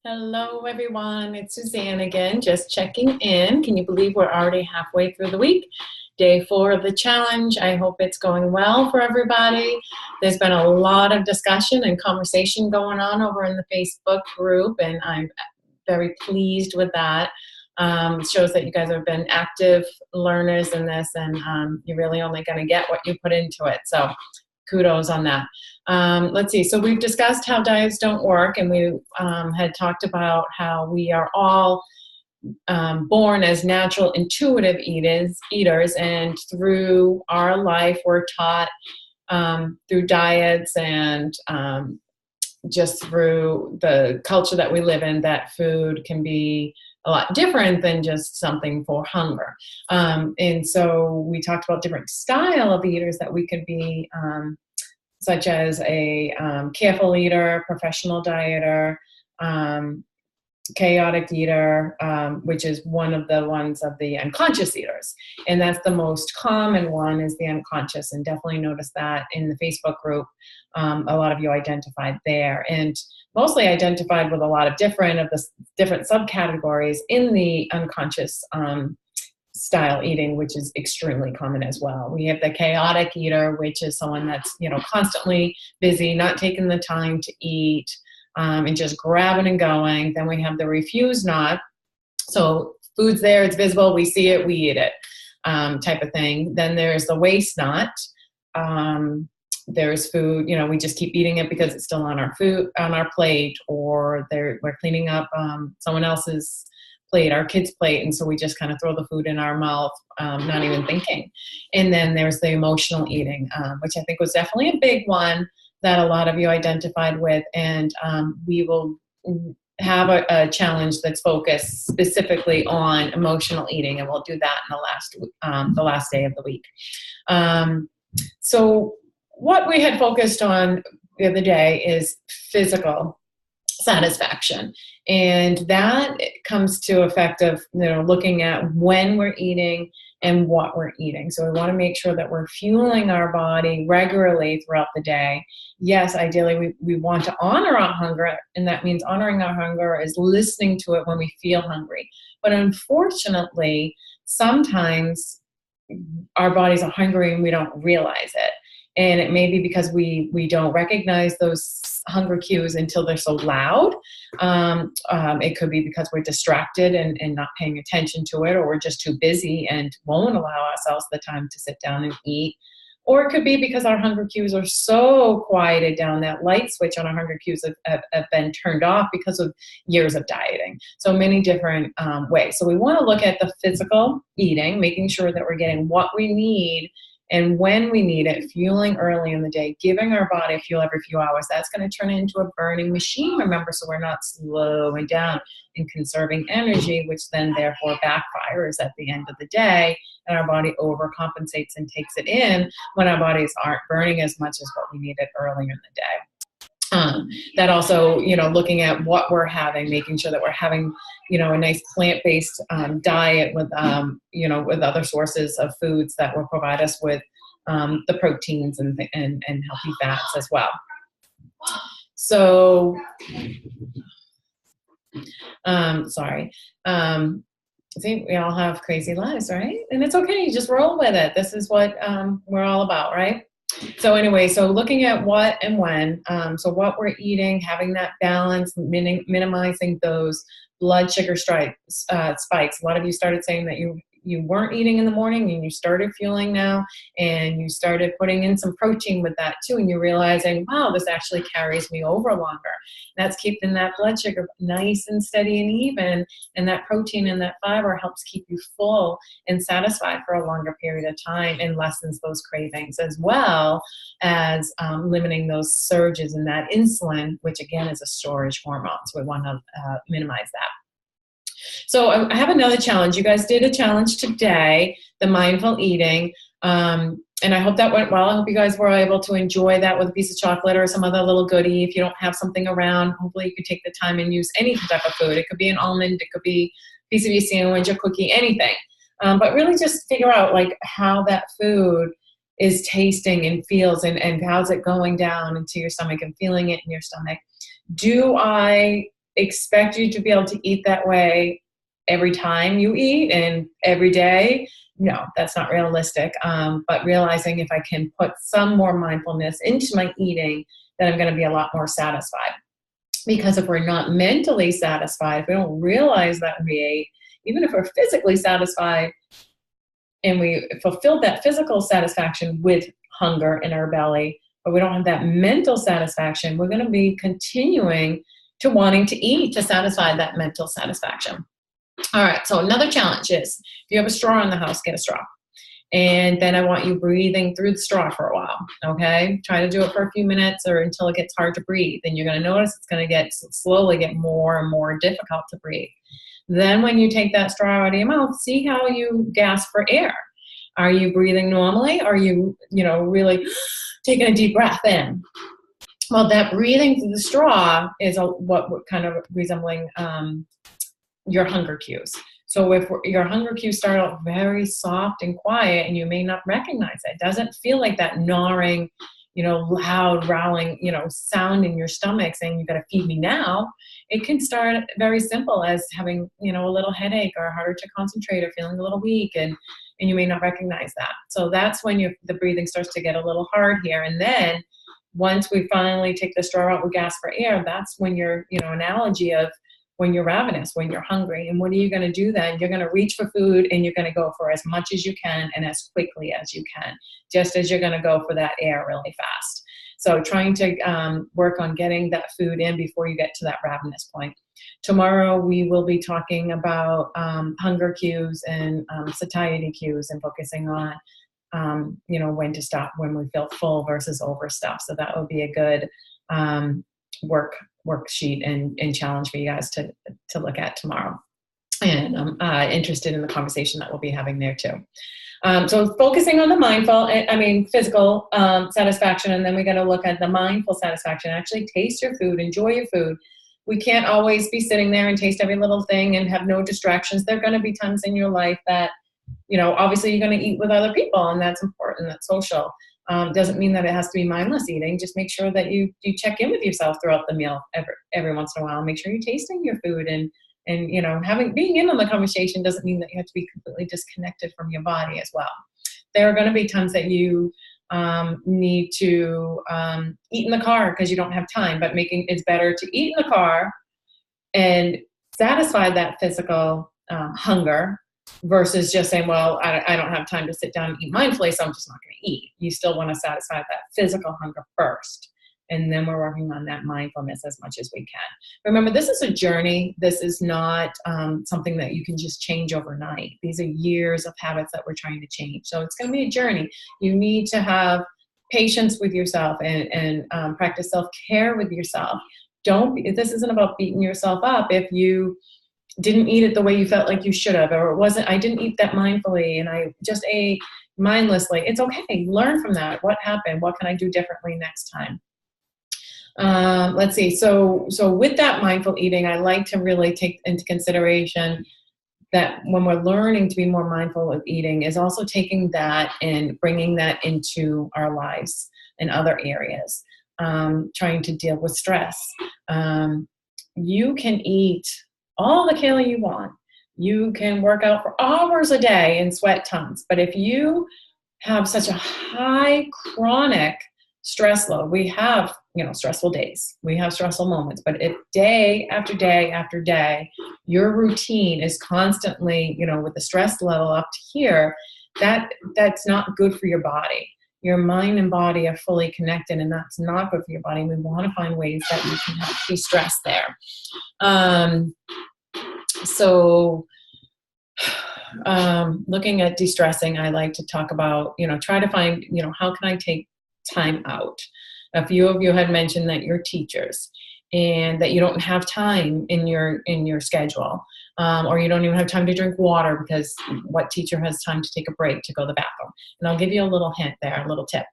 Hello, everyone. It's Suzanne again, just checking in. Can you believe we're already halfway through the week? Day 4 of the challenge. I hope it's going well for everybody. There's been a lot of discussion and conversation going on over in the Facebook group, and I'm very pleased with that. It shows that you guys have been active learners in this, and you're really only going to get what you put into it. So kudos on that. Let's see. So we've discussed how diets don't work, and we had talked about how we are all born as natural intuitive eaters, and through our life we're taught through diets and just through the culture that we live in that food can be a lot different than just something for hunger. And so we talked about different style of eaters that we could be, such as a careful eater, professional dieter, chaotic eater, which is one of the ones of the unconscious eaters. And that's the most common one, is the unconscious. And definitely notice that in the Facebook group, a lot of you identified there, and mostly identified with a lot of different subcategories in the unconscious style eating, which is extremely common as well. We have the chaotic eater, which is someone that's, constantly busy, not taking the time to eat, and just grabbing and going. Then we have the refuse not. So food's there, it's visible, we see it, we eat it, type of thing. Then there's the waste not. There's food, we just keep eating it because it's still on our plate, or we're cleaning up someone else's plate, our kid's plate, and so we just kind of throw the food in our mouth, not even thinking. And then there's the emotional eating, which I think was definitely a big one that a lot of you identified with, and we will have a challenge that's focused specifically on emotional eating, and we'll do that in the last day of the week. So what we had focused on the other day is physical satisfaction, and that comes to effect of looking at when we're eating and what we're eating. So we want to make sure that we're fueling our body regularly throughout the day. Yes, ideally we want to honor our hunger, and that means honoring our hunger is listening to it when we feel hungry. But unfortunately, sometimes our bodies are hungry and we don't realize it. And it may be because we don't recognize those hunger cues until they're so loud. It could be because we're distracted and not paying attention to it, or we're just too busy and won't allow ourselves the time to sit down and eat. Or it could be because our hunger cues are so quieted down, that light switch on our hunger cues have been turned off because of years of dieting. So many different ways. So we want to look at the physical eating, making sure that we're getting what we need and when we need it, fueling early in the day, giving our body fuel every few hours. That's going to turn into a burning machine, remember, so we're not slowing down and conserving energy, which then therefore backfires at the end of the day, and our body overcompensates and takes it in when our bodies aren't burning as much as what we needed earlier in the day. That also, looking at what we're having, making sure that we're having, a nice plant-based diet with, with other sources of foods that will provide us with the proteins and healthy fats as well. So, sorry. I think we all have crazy lives, right? And it's okay. You just roll with it. This is what we're all about, right? So anyway, so looking at what and when, so what we're eating, having that balance, minimizing those blood sugar spikes. A lot of you started saying that you weren't eating in the morning and you started fueling now, and you started putting in some protein with that too, and you're realizing, wow, this actually carries me over longer. That's keeping that blood sugar nice and steady and even, and that protein and that fiber helps keep you full and satisfied for a longer period of time, and lessens those cravings, as well as limiting those surges in that insulin, which again is a storage hormone. So we want to minimize that. So I have another challenge. You guys did a challenge today, the mindful eating, and I hope that went well. I hope you guys were able to enjoy that with a piece of chocolate or some other little goodie. If you don't have something around, hopefully you can take the time and use any type of food. It could be an almond, it could be a piece of your sandwich, a cookie, anything. But really just figure out how that food is tasting and feels, and how's it going down into your stomach and feeling it in your stomach. Do I expect you to be able to eat that way every time you eat and every day. No, that's not realistic. But realizing if I can put some more mindfulness into my eating, then I'm going to be a lot more satisfied. Because if we're not mentally satisfied, if we don't realize that we ate, even if we're physically satisfied and we fulfill that physical satisfaction with hunger in our belly, but we don't have that mental satisfaction, we're going to be continuing to wanting to eat to satisfy that mental satisfaction. All right, so another challenge is if you have a straw in the house, get a straw. And then I want you breathing through the straw for a while, okay? Try to do it for a few minutes or until it gets hard to breathe. And you're going to notice it's going to slowly get more and more difficult to breathe. Then when you take that straw out of your mouth, see how you gasp for air. Are you breathing normally? Are you, really taking a deep breath in? Well, that breathing through the straw is what kind of resembling your hunger cues. So if your hunger cues start out very soft and quiet and you may not recognize it, doesn't feel like that gnawing, loud, growling, sound in your stomach saying, you got to feed me now. It can start very simple as having, a little headache or harder to concentrate or feeling a little weak. And you may not recognize that. So that's when the breathing starts to get a little hard here. And then once we finally take the straw out, we gasp for air. That's when your, analogy of when you're ravenous, when you're hungry. And what are you going to do then? You're going to reach for food and you're going to go for as much as you can and as quickly as you can, just as you're going to go for that air really fast. So trying to work on getting that food in before you get to that ravenous point. Tomorrow we will be talking about hunger cues and satiety cues and focusing on, when to stop when we feel full versus overstuffed. So that will be a good worksheet and challenge for you guys to look at tomorrow. And I'm interested in the conversation that we'll be having there too. So focusing on the physical satisfaction, and then we're going to look at the mindful satisfaction. Actually taste your food, enjoy your food. We can't always be sitting there and taste every little thing and have no distractions. There are going to be times in your life that, obviously you're going to eat with other people, and that's important, that's social. Doesn't mean that it has to be mindless eating. Just make sure that you check in with yourself throughout the meal every once in a while. Make sure you're tasting your food and being in on the conversation doesn't mean that you have to be completely disconnected from your body as well. There are going to be times that you need to eat in the car because you don't have time, but it's better to eat in the car and satisfy that physical hunger versus just saying, well, I don't have time to sit down and eat mindfully, so I'm just not going to eat. You still want to satisfy that physical hunger first. And then we're working on that mindfulness as much as we can. Remember, this is a journey. This is not something that you can just change overnight. These are years of habits that we're trying to change. So it's going to be a journey. You need to have patience with yourself and practice self-care with yourself. This isn't about beating yourself up if you didn't eat it the way you felt like you should have, or I didn't eat that mindfully and I just ate mindlessly. It's okay. Learn from that. What happened? What can I do differently next time? Let's see. So with that mindful eating, I like to really take into consideration that when we're learning to be more mindful of eating is also taking that and bringing that into our lives in other areas, trying to deal with stress. You can eat all the kale you want. You can work out for hours a day and sweat tons. But if you have such a high chronic stress load, we have, stressful days. We have stressful moments. But if day after day after day, your routine is constantly, with the stress level up to here, that's not good for your body. Your mind and body are fully connected, and that's not good for your body. We want to find ways that you can help de-stress there. Looking at de-stressing, I like to talk about, try to find, how can I take time out? A few of you had mentioned that you're teachers and that you don't have time in your schedule, or you don't even have time to drink water because what teacher has time to take a break to go to the bathroom? And I'll give you a little hint there, a little tip.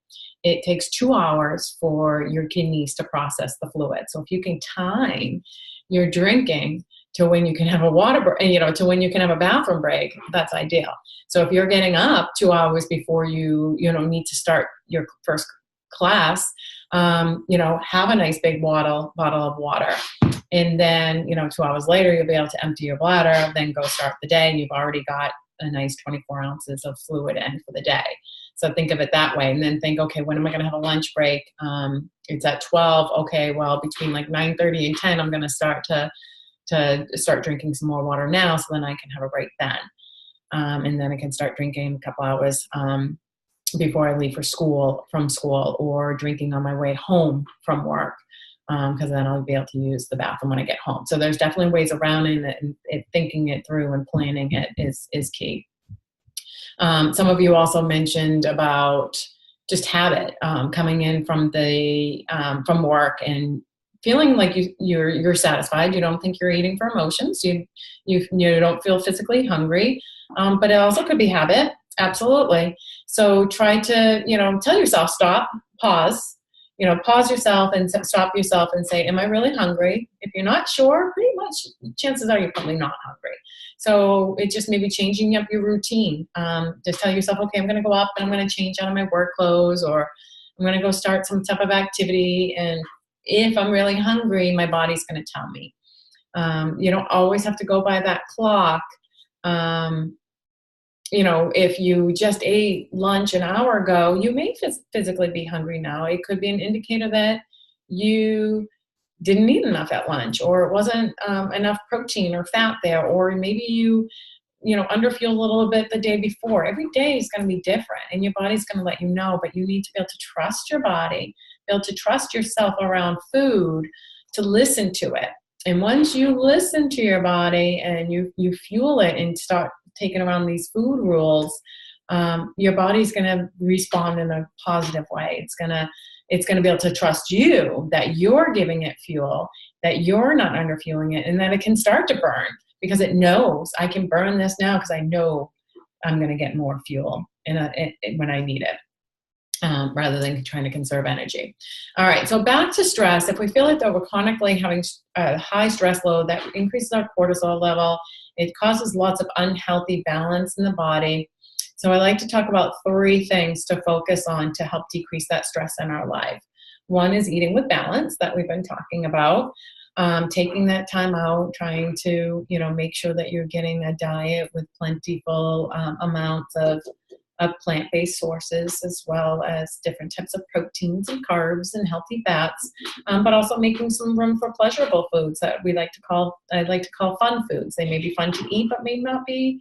It takes 2 hours for your kidneys to process the fluid. So if you can time your drinking to when you can have a water break, to when you can have a bathroom break, that's ideal. So if you're getting up 2 hours before you need to start your first class, have a nice big bottle of water. And then, 2 hours later, you'll be able to empty your bladder, then go start the day, and you've already got a nice 24 ounces of fluid in for the day. So think of it that way. And then think, okay, when am I going to have a lunch break? It's at 12. Okay, well, between like 9:30 and 10, I'm going to start drinking some more water now, so then I can have a break then. And then I can start drinking a couple hours before I leave from school, or drinking on my way home from work, because then I'll be able to use the bathroom when I get home. So there's definitely ways around it, and thinking it through and planning it is key. Some of you also mentioned about just habit, coming in from work and feeling like you're satisfied. You don't think you're eating for emotions. You don't feel physically hungry, but it also could be habit. Absolutely. So try to, tell yourself, stop, pause, pause yourself and stop yourself and say, am I really hungry? If you're not sure, pretty much chances are you're probably not hungry. So it just maybe changing up your routine. Just tell yourself, okay, I'm going to go up and I'm going to change out of my work clothes, or I'm going to go start some type of activity. And if I'm really hungry, my body's going to tell me. You don't always have to go by that clock. If you just ate lunch an hour ago, you may physically be hungry now. It could be an indicator that you didn't eat enough at lunch, or it wasn't enough protein or fat there, or maybe you underfueled a little bit the day before. Every day is going to be different, and your body's going to let you know, but you need to be able to trust your body, be able to trust yourself around food, to listen to it. And once you listen to your body and you fuel it and start taking around these food rules, your body's going to respond in a positive way. It's going to be able to trust you that you're giving it fuel, that you're not underfueling it, and that it can start to burn, because it knows I can burn this now because I know I'm going to get more fuel when I need it. Rather than trying to conserve energy. All right, so back to stress. If we feel like that we're chronically having a high stress load, that increases our cortisol level, it causes lots of unhealthy balance in the body. So I like to talk about 3 things to focus on to help decrease that stress in our life. One is eating with balance, that we've been talking about. Taking that time out, trying to, make sure that you're getting a diet with plentiful amounts of plant-based sources, as well as different types of proteins and carbs and healthy fats, but also making some room for pleasurable foods that I like to call fun foods. They may be fun to eat, but may not be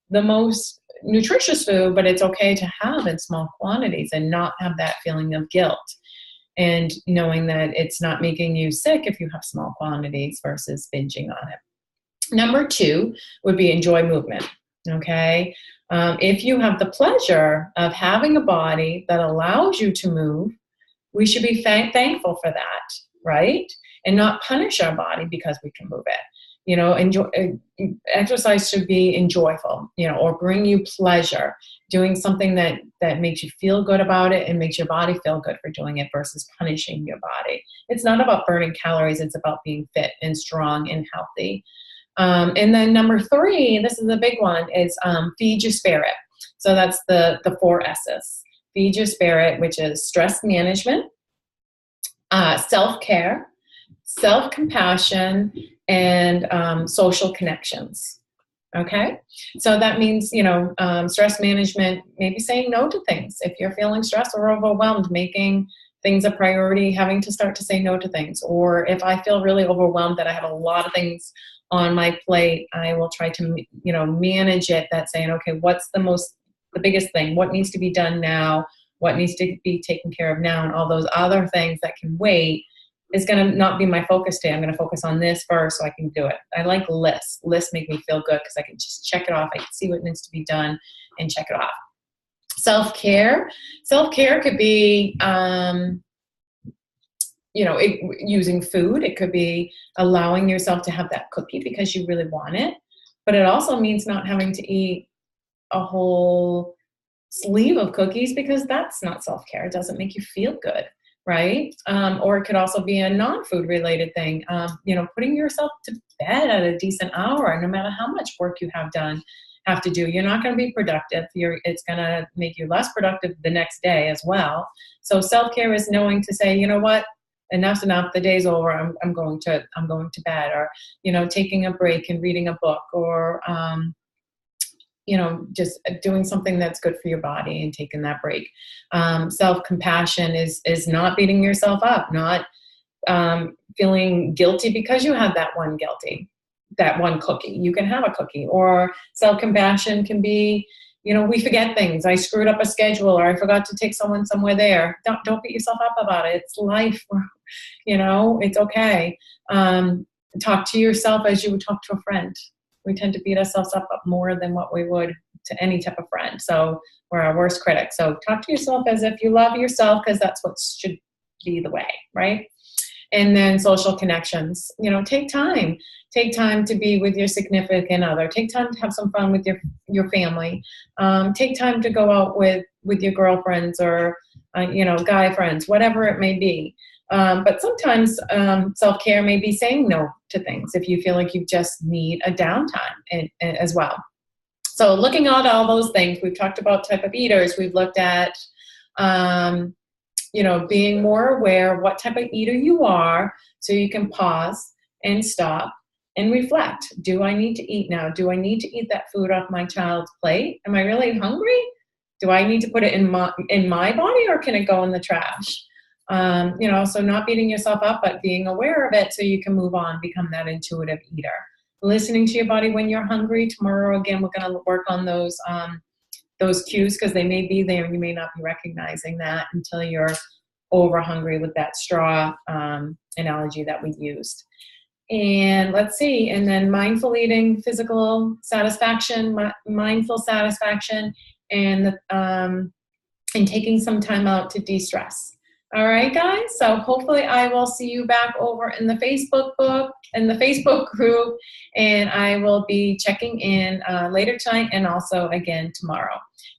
the most nutritious food, but it's okay to have in small quantities and not have that feeling of guilt. And knowing that it's not making you sick if you have small quantities versus binging on it. Number 2 would be enjoy movement. Okay. If you have the pleasure of having a body that allows you to move, we should be thankful for that, right? And not punish our body because we can move it. Exercise should be enjoyable, or bring you pleasure. Doing something that makes you feel good about it and makes your body feel good for doing it, versus punishing your body. It's not about burning calories. It's about being fit and strong and healthy. And then number 3, this is a big one, is feed your spirit. So that's the 4 S's. Feed your spirit, which is stress management, self-care, self-compassion, and social connections. Okay? So that means, stress management, maybe saying no to things. If you're feeling stressed or overwhelmed, making things a priority, having to start to say no to things. Or if I feel really overwhelmed that I have a lot of things on my plate, I will try to, manage it. That's saying, okay, what's the biggest thing? What needs to be done now? What needs to be taken care of now? And all those other things that can wait is going to not be my focus today. I'm going to focus on this first so I can do it. I like lists. Lists make me feel good because I can just check it off. I can see what needs to be done and check it off. Self-care. Self-care could be, using food. It could be allowing yourself to have that cookie because you really want it. But it also means not having to eat a whole sleeve of cookies, because that's not self-care. It doesn't make you feel good, right? Or it could also be a non-food related thing. Putting yourself to bed at a decent hour, no matter how much work you have done have to do. You're not going to be productive. It's going to make you less productive the next day as well. So self-care is knowing to say, you know what, enough's enough. The day's over. I'm going to bed, or, you know, taking a break and reading a book, or, you know, just doing something that's good for your body and taking that break. Self-compassion is not beating yourself up, not feeling guilty because you had that one cookie. You can have a cookie. Or self-compassion can be, you know, we forget things. I screwed up a schedule, or I forgot to take someone somewhere there. Don't beat yourself up about it. It's life. You know, it's okay. Talk to yourself as you would talk to a friend. We tend to beat ourselves up more than what we would to any type of friend. So we're our worst critic. So talk to yourself as if you love yourself, because that's what should be the way, right? And then social connections, you know, take time to be with your significant other, take time to have some fun with your family, take time to go out with your girlfriends, or, you know, guy friends, whatever it may be. But sometimes self-care may be saying no to things if you feel like you just need a downtime as well. So looking at all those things, we've talked about type of eaters. We've looked at, you know, being more aware of what type of eater you are, so you can pause and stop and reflect. Do I need to eat now? Do I need to eat that food off my child's plate? Am I really hungry? Do I need to put it in my body, or can it go in the trash? You know, so not beating yourself up, but being aware of it so you can move on, become that intuitive eater. Listening to your body when you're hungry. Tomorrow, again, we're going to work on those cues, because they may be there and you may not be recognizing that until you're over hungry, with that straw analogy that we used. And let's see, and then mindful eating, physical satisfaction, mindful satisfaction, and taking some time out to de-stress. All right, guys. So hopefully I will see you back over in the Facebook group, and I will be checking in later tonight and also again tomorrow.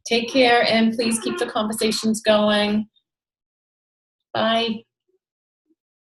Take care, and please keep the conversations going. Bye.